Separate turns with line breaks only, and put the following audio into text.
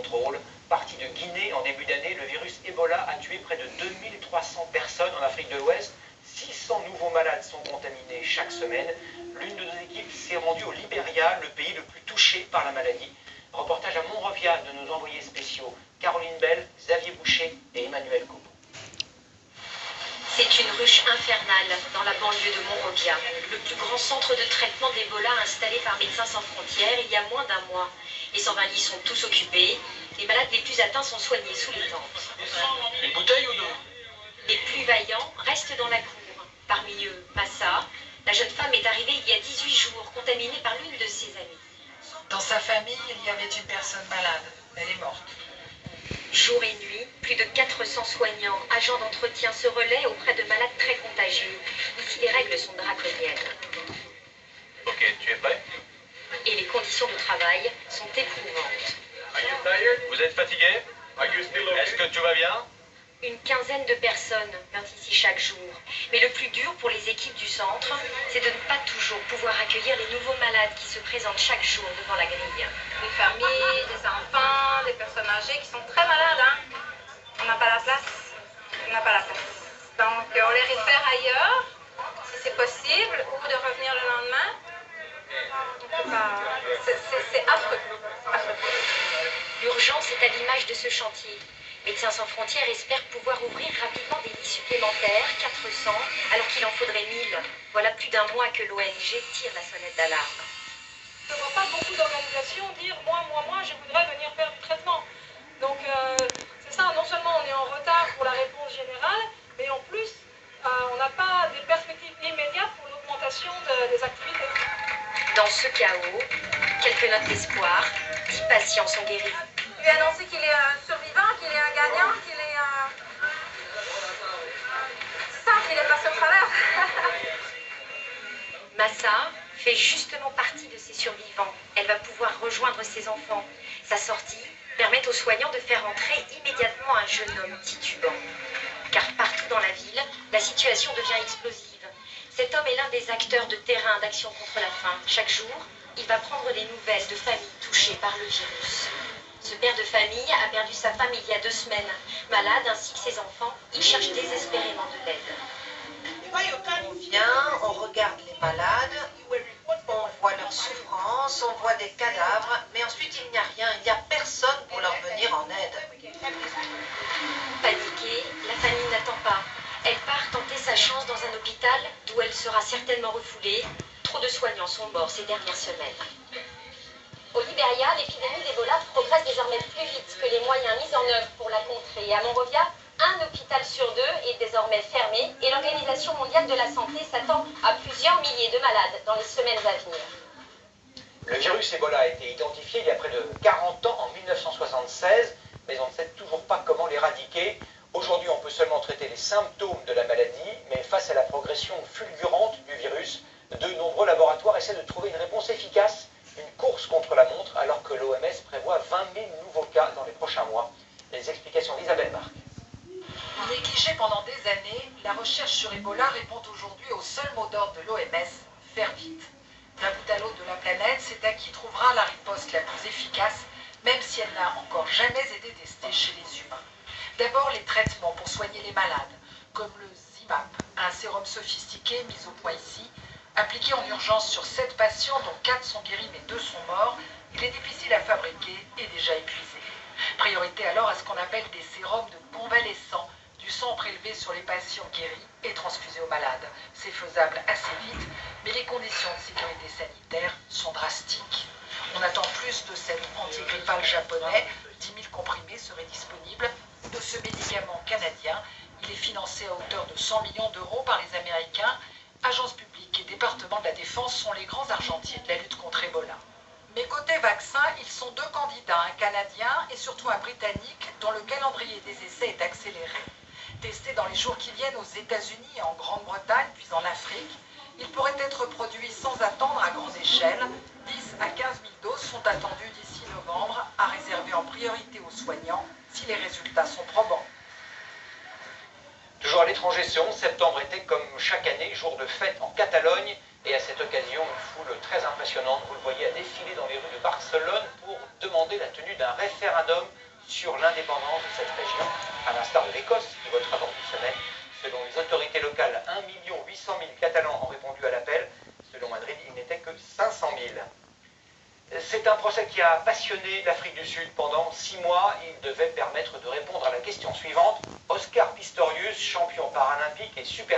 contrôle. Parti de Guinée en début d'année, le virus Ebola a tué près de 2300 personnes en Afrique de l'Ouest. 600 nouveaux malades sont contaminés chaque semaine. L'une de nos équipes s'est rendue au Libéria, le pays le plus touché par la maladie. Reportage à Monrovia de nos envoyés spéciaux Caroline Bell, Xavier Boucher et Emmanuel Cobo.
C'est une ruche infernale dans la banlieue de Monrovia, le plus grand centre de traitement d'Ebola installé par Médecins sans frontières il y a moins d'un mois. Les 120 lits sont tous occupés, les malades les plus atteints sont soignés sous les tentes.
Une bouteille ou deux?
Les plus vaillants restent dans la cour. Parmi eux, Massa, la jeune femme est arrivée il y a 18 jours, contaminée par l'une de ses amies.
Dans sa famille, il y avait une personne malade. Elle est morte.
Jour et nuit, plus de 400 soignants, agents d'entretien se relaient auprès de malades très contagieux. Ici, les règles sont draconiennes.
Ok, tu es prêt?
Et les conditions de travail sont éprouvantes.
Vous êtes fatigué? Est-ce que tu vas bien?
Une quinzaine de personnes viennent ici chaque jour. Mais le plus dur pour les équipes du centre, c'est de ne pas toujours pouvoir accueillir les nouveaux malades qui se présentent chaque jour devant la grille.
Des familles, des enfants, des personnes âgées qui sont très malades. Hein. On n'a pas la place. On n'a pas la place. Donc on les réfère ailleurs, si c'est possible, ou de revenir le lendemain. C'est affreux.
L'urgence est à l'image de ce chantier. Médecins sans frontières espèrent pouvoir ouvrir rapidement des lits supplémentaires, 400, alors qu'il en faudrait 1000. Voilà plus d'un mois que l'ONG tire la sonnette d'alarme.
Je ne vois pas beaucoup d'organisations dire moi, je voudrais venir faire du traitement. Donc c'est ça, non seulement on est en retard pour la réponse générale, mais en plus on n'a pas des perspectives immédiates pour l'augmentation des activités.
Dans ce chaos, quelques notes d'espoir, 10 patients sont guéris.
Lui annoncer qu'il est un survivant, qu'il est un gagnant, qu'il est un... C'est ça, qu'il est passé au travers.
Massa fait justement partie de ces survivants. Elle va pouvoir rejoindre ses enfants. Sa sortie permet aux soignants de faire entrer immédiatement un jeune homme titubant. Car partout dans la ville, la situation devient explosive. Cet homme est l'un des acteurs de terrain d'Action contre la faim. Chaque jour, il va prendre des nouvelles de familles touchées par le virus. Ce père de famille a perdu sa femme il y a 2 semaines. Malade ainsi que ses enfants, il cherche désespérément de l'aide.
On vient, on regarde les malades, on voit leur souffrance, on voit des cadavres, mais ensuite il n'y a rien, il n'y a personne pour leur venir en aide.
Paniquée, la famille n'attend pas. Elle part tenter sa chance dans un hôpital d'où elle sera certainement refoulée. Trop de soignants sont morts ces dernières semaines. Au Libéria, l'épidémie d'Ebola progresse désormais plus vite que les moyens mis en œuvre pour la contrer. À Monrovia, un hôpital sur 2 est désormais fermé et l'Organisation mondiale de la santé s'attend à plusieurs milliers de malades dans les semaines à venir.
Le virus Ebola a été identifié il y a près de 40 ans, en 1976, mais on ne sait toujours pas comment l'éradiquer. Aujourd'hui, on peut seulement traiter les symptômes de la maladie, mais face à la progression fulgurante du virus, de nombreux laboratoires essaient de trouver une réponse efficace, une course contre la montre, alors que l'OMS prévoit 20 000 nouveaux cas dans les prochains mois. Les explications d'Isabelle Marc.
Négligée pendant des années, la recherche sur Ebola répond aujourd'hui au seul mot d'ordre de l'OMS, faire vite. D'un bout à l'autre de la planète, c'est à qui trouvera la riposte la plus efficace, même si elle n'a encore jamais été testée chez les humains. D'abord, les traitements pour soigner les malades, comme le Zimap, un sérum sophistiqué mis au point ici, appliqué en urgence sur 7 patients, dont 4 sont guéris mais 2 sont morts. Il est difficile à fabriquer et déjà épuisé. Priorité alors à ce qu'on appelle des sérums de convalescents, du sang prélevé sur les patients guéris et transfusé aux malades. C'est faisable assez vite, mais les conditions de sécurité sanitaire sont drastiques. On attend plus de cet antigrippal japonais, 10 000 comprimés seraient disponibles, de ce médicament canadien. Il est financé à hauteur de 100 millions d'euros par les Américains. Agences publiques et départements de la défense sont les grands argentiers de la lutte contre Ebola. Mais côté vaccin, ils sont 2 candidats, un Canadien et surtout un Britannique, dont le calendrier des essais est accéléré. Testé dans les jours qui viennent aux États-Unis, en Grande-Bretagne, puis en Afrique, il pourrait être produit sans attendre à grande échelle. 10 à 15 000 doses sont attendues d'ici novembre, à réserver en priorité aux soignants si les résultats sont probants.
Toujours à l'étranger, ce 11 septembre était, comme chaque année, jour de fête en Catalogne. Et à cette occasion, une foule très impressionnante, vous le voyez, a défilé dans les rues de Barcelone pour demander la tenue d'un référendum sur l'indépendance de cette région, à l'instar de l'Écosse, qui votera dans une semaine. Selon les autorités locales, 1 800 000 Catalans ont répondu à l'appel. Selon Madrid, il n'était que 500 000. C'est un procès qui a passionné l'Afrique du Sud pendant 6 mois. Il devait permettre de répondre à la question suivante. Oscar Pistorius, champion paralympique et super